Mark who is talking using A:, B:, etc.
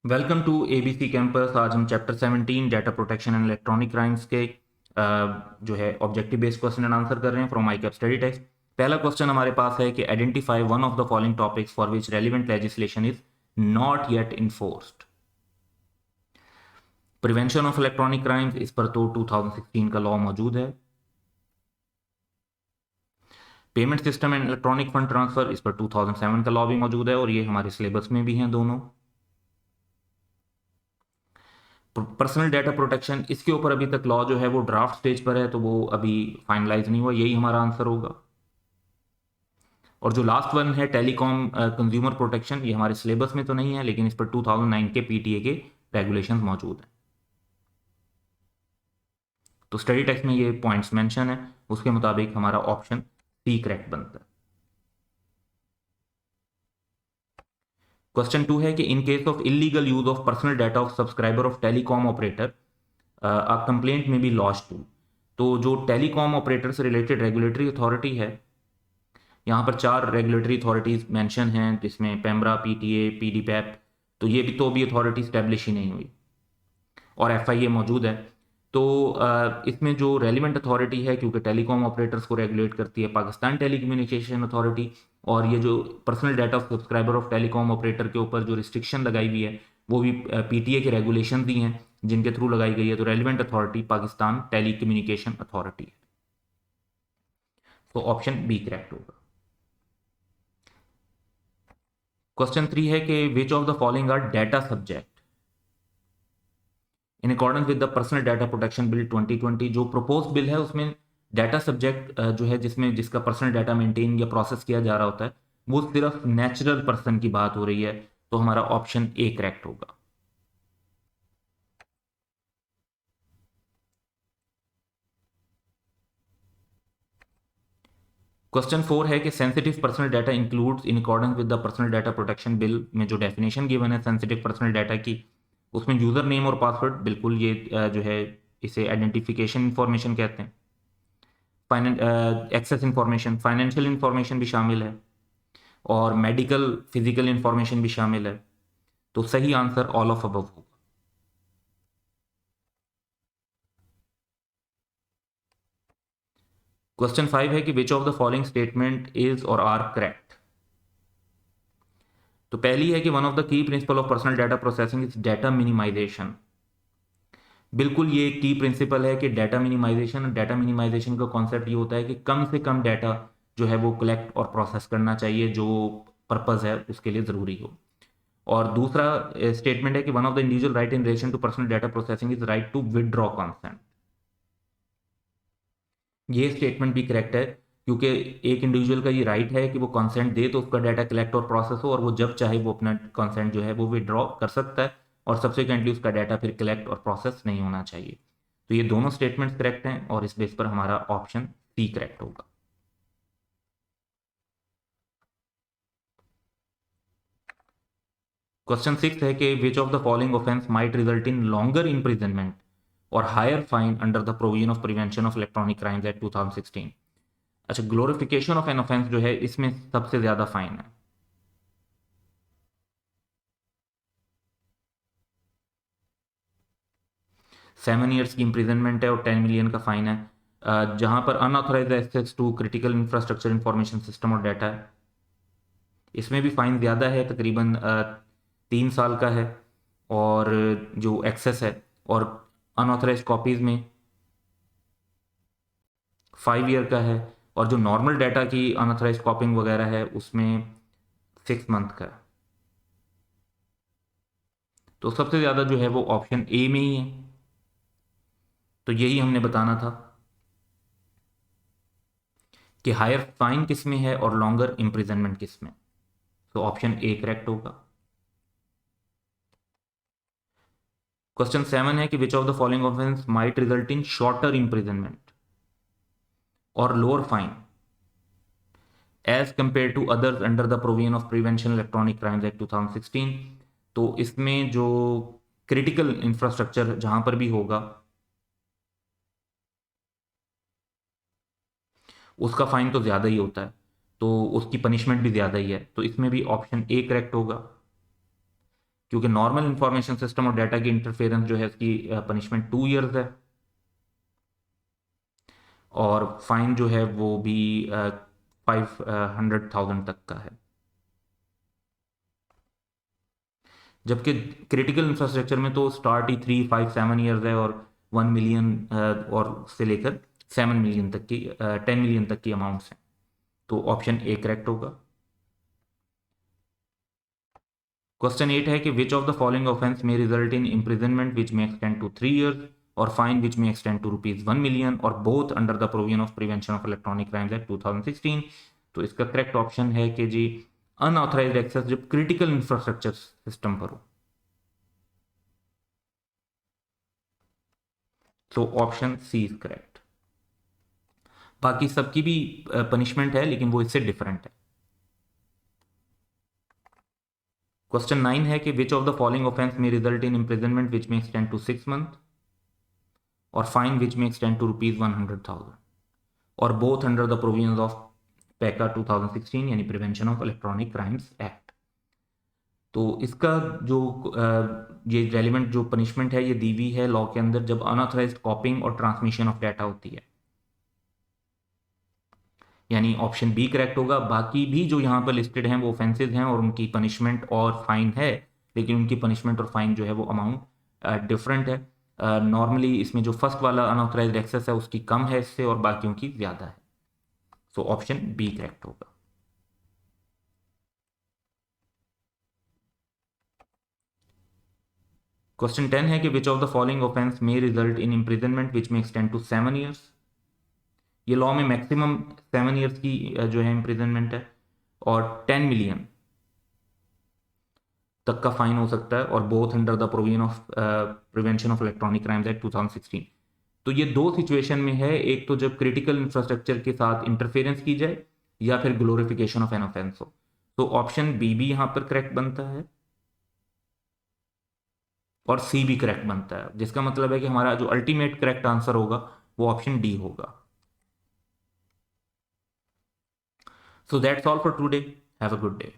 A: Welcome to ABC campus. आज हम chapter 17 data protection and electronic crimes के जो है objective based question and answer कर रहे हैं फ्रॉम आईकैप स्टडी टेक्स्ट। पहला क्वेश्चन हमारे पास है कि identify one of the following topics for which relevant legislation is not yet enforced. Prevention of electronic crimes, इस पर तो 2016 का लॉ मौजूद है। Payment system and electronic fund transfer, इस पर 2007 का लॉ भी मौजूद है और ये हमारे सिलेबस में भी हैं दोनों। पर्सनल डाटा प्रोटेक्शन, इसके ऊपर अभी तक लॉ जो है वो ड्राफ्ट स्टेज पर है, तो वो अभी फाइनलाइज नहीं हुआ, यही हमारा आंसर होगा। और जो लास्ट वन है टेलीकॉम कंज्यूमर प्रोटेक्शन, ये हमारे सिलेबस में तो नहीं है लेकिन इस पर 2009 के पीटीए के रेगुलेशंस मौजूद हैं। तो स्टडी टेक्स्ट में ये पॉइंट्स मेंशन है, उसके मुताबिक हमारा ऑप्शन सी करेक्ट बनता है। क्वेश्चन 2 है कि in case of illegal use of personal data of subscriber of telecom operator a complaint में बी लॉन्च्ड टू। तो जो टेलीकॉम ऑपरेटर से रिलेटेड रेगुलेटरी अथॉरिटी है, यहाँ पर 4 रेगुलेटरी अथॉरिटीज मेंशन हैं जिसमें पेमरा, पीटीए, पीडीपैप, तो ये भी अथॉरिटी स्टैब्लिश ही नहीं हुई और एफआईए मौजूद है। तो इसमें जो रेलिवेंट अथॉरिटी है, क्योंकि टेलीकॉम ऑपरेटर्स को रेगुलेट करती है पाकिस्तान टेलीकम्युनिकेशन अथॉरिटी, और ये जो personal data of subscriber of telecom operator के ऊपर जो रिस्ट्रिक्शन लगाई हुई है वो भी पीटीए के रेगुलेशन दी हैं जिनके थ्रू लगाई गई है। तो relevant authority Pakistan telecommunication authority है। तो ऑप्शन बी करेक्ट होगा। क्वेश्चन 3 है कि which of the following are data subject in accordance with the personal data protection bill 2020। जो प्रपोज बिल है उसमें डाटा सब्जेक्ट जो है जिसमें जिसका पर्सनल डाटा मेंटेन या प्रोसेस किया जा रहा होता है वो सिर्फ नेचुरल पर्सन की बात हो रही है, तो हमारा ऑप्शन ए करेक्ट होगा। क्वेश्चन 4 है कि sensitive personal data includes in accordance with the personal data protection bill में जो डेफिनेशन गिवन है सेंसिटिव पर्सनल डाटा की, उसमें यूजर नेम और पासवर्ड बिल्कुल ये जो है इसे आइडेंटिफिकेशन इंफॉर्मेशन कहते हैं। एक्सेस इंफॉर्मेशन, फाइनेंशियल इंफॉर्मेशन भी शामिल है और मेडिकल फिजिकल इंफॉर्मेशन भी शामिल है। तो सही आंसर ऑल ऑफ अबव होगा। क्वेश्चन 5 है कि which of the following statement is और आर करेक्ट। तो पहली है कि one of the key principle of personal data processing is data minimization. बिल्कुल ये की प्रिंसिपल है कि डाटा मिनिमाइजेशन का कॉन्सेप्ट ये होता है कि कम से कम डाटा जो है वो कलेक्ट और प्रोसेस करना चाहिए जो पर्पस है उसके लिए ज़रूरी हो। और दूसरा स्टेटमेंट है कि one of the individual right in relation to personal data processing is right to withdraw consent. ये स्टेटमेंट भी करेक्ट है क्योंकि एक इंडिविजुअल का ये राइट है कि वो कंसेंट दे तो उसका डाटा कलेक्ट और प्रोसेस हो, और वो जब चाहे वो अपना कंसेंट जो है वो विदड्रॉ कर सकता है और सब्सिक्वेंटली उसका डाटा फिर कलेक्ट और प्रोसेस नहीं होना चाहिए। तो ये दोनों स्टेटमेंट्स करेक्ट हैं और इस बेस पर हमारा ऑप्शन सी करेक्ट होगा। क्वेश्चन 6 है कि which of the following offence might result in longer imprisonment और higher fine under the provision of prevention of electronic crimes act 2016। अच्छा, ग्लोरिफिकेशन ऑफ एन ऑफेंस जो है इसमें सबसे ज्यादा फाइन है। 7 ईयर्स की इम्प्रिजनमेंट है और 10 मिलियन का फाइन है। जहां पर unauthorised access to critical infrastructure information system और डाटा है, इसमें भी फाइन ज़्यादा है, तकरीबन 3 साल का है। और जो एक्सेस है और अनऑथराइज कॉपीज़ में 5 ईयर का है, और जो नॉर्मल डाटा की अनऑथराइज कॉपिंग वगैरह है उसमें 6 मंथ का है। तो सबसे ज़्यादा जो है वो ऑप्शन ए में ही है। तो यही हमने बताना था कि हायर फाइन किस में है और लॉन्गर इम्प्रिजनमेंट किस में। तो ऑप्शन ए करेक्ट होगा। क्वेश्चन 7 है कि which of the following offence might result in shorter imprisonment और lower fine as compared to others under the provision of prevention electronic crimes act 2016। तो इसमें जो क्रिटिकल इंफ्रास्ट्रक्चर जहां पर भी होगा उसका फाइन तो ज़्यादा ही होता है, तो उसकी पनिशमेंट भी ज़्यादा ही है, तो इसमें भी ऑप्शन ए करेक्ट होगा। क्योंकि नॉर्मल इंफॉर्मेशन सिस्टम और डाटा की इंटरफेरेंस जो है इसकी पनिशमेंट 2 ईयर्स है, और फाइन जो है वो भी 500,000 तक का है। जबकि क्रिटिकल इंफ्रास्ट्रक्चर में तो स्टार्ट ही 3, 5, 7 ईयर्स है, और 1 मिलियन और से लेकर 7 मिलियन तक की 10 मिलियन तक की अमाउंट्स हैं। तो ऑप्शन ए करेक्ट होगा। क्वेश्चन 8 है कि which of the following offence में रिजल्ट इन इम्प्रिजनमेंट विच में एक्सटेंड टू 3 ईयर्स और फाइन विच में एक्सटेंड टू ₹1 मिलियन और both under the provision of prevention of electronic crimes act 2016। तो इसका करेक्ट ऑप्शन है कि जी अनऑथराइज्ड एक्सेस जब क्रिटिकल इंफ्रास्ट्रक्चर सिस्टम पर हो। तो ऑप्शन सी इज करेक्ट। बाकी सबकी भी पनिशमेंट है, लेकिन वो इससे डिफरेंट है। क्वेश्चन 9 है कि which of the following offence में रिजल्ट इन इम्प्रिजनमेंट विच में एक्सटेंड टू 6 मंथ और फाइन विच में एक्सटेंड टू ₹100,000 और both under the provisions of Paika 2016 यानी prevention of electronic crimes act. तो इसका जो ये रेलिवेंट जो पनिशमेंट है ये दी हुई है लॉ के अंदर जब अनऑथराइज्ड कॉपिंग और ट्रांसमिशन ऑफ डाटा होती है, यानी ऑप्शन बी करेक्ट होगा। बाकी भी जो यहाँ पर लिस्टेड हैं वो ऑफेंसेज हैं और उनकी पनिशमेंट और फाइन है, लेकिन उनकी पनिशमेंट और फाइन जो है वो अमाउंट डिफरेंट है। नॉर्मली इसमें जो फर्स्ट वाला अनऑथराइज्ड एक्सेस है उसकी कम है इससे, और बाकियों की ज़्यादा है। सो ऑप्शन बी करेक्ट होगा। क्वेश्चन 10 है कि which of the following offence में रिजल्ट इन इम्प्रिजनमेंट विच में एक्सटेंड टू 7 ईयर्स। ये लॉ में मैक्सिमम 7 ईयर्स की जो है इम्प्रिजनमेंट है, और 10 मिलियन तक का फाइन हो सकता है, और both under the provision of prevention of electronic crimes act 2016। तो ये दो सिचुएशन में है, एक तो जब क्रिटिकल इंफ्रास्ट्रक्चर के साथ इंटरफेरेंस की जाए या फिर ग्लोरिफिकेशन ऑफ एन ऑफेंस हो। तो ऑप्शन बी भी यहां पर करेक्ट बनता है और सी भी करेक्ट बनता है, जिसका मतलब है कि हमारा जो अल्टीमेट करेक्ट आंसर होगा वो ऑप्शन डी होगा। So that's all for today. Have a good day.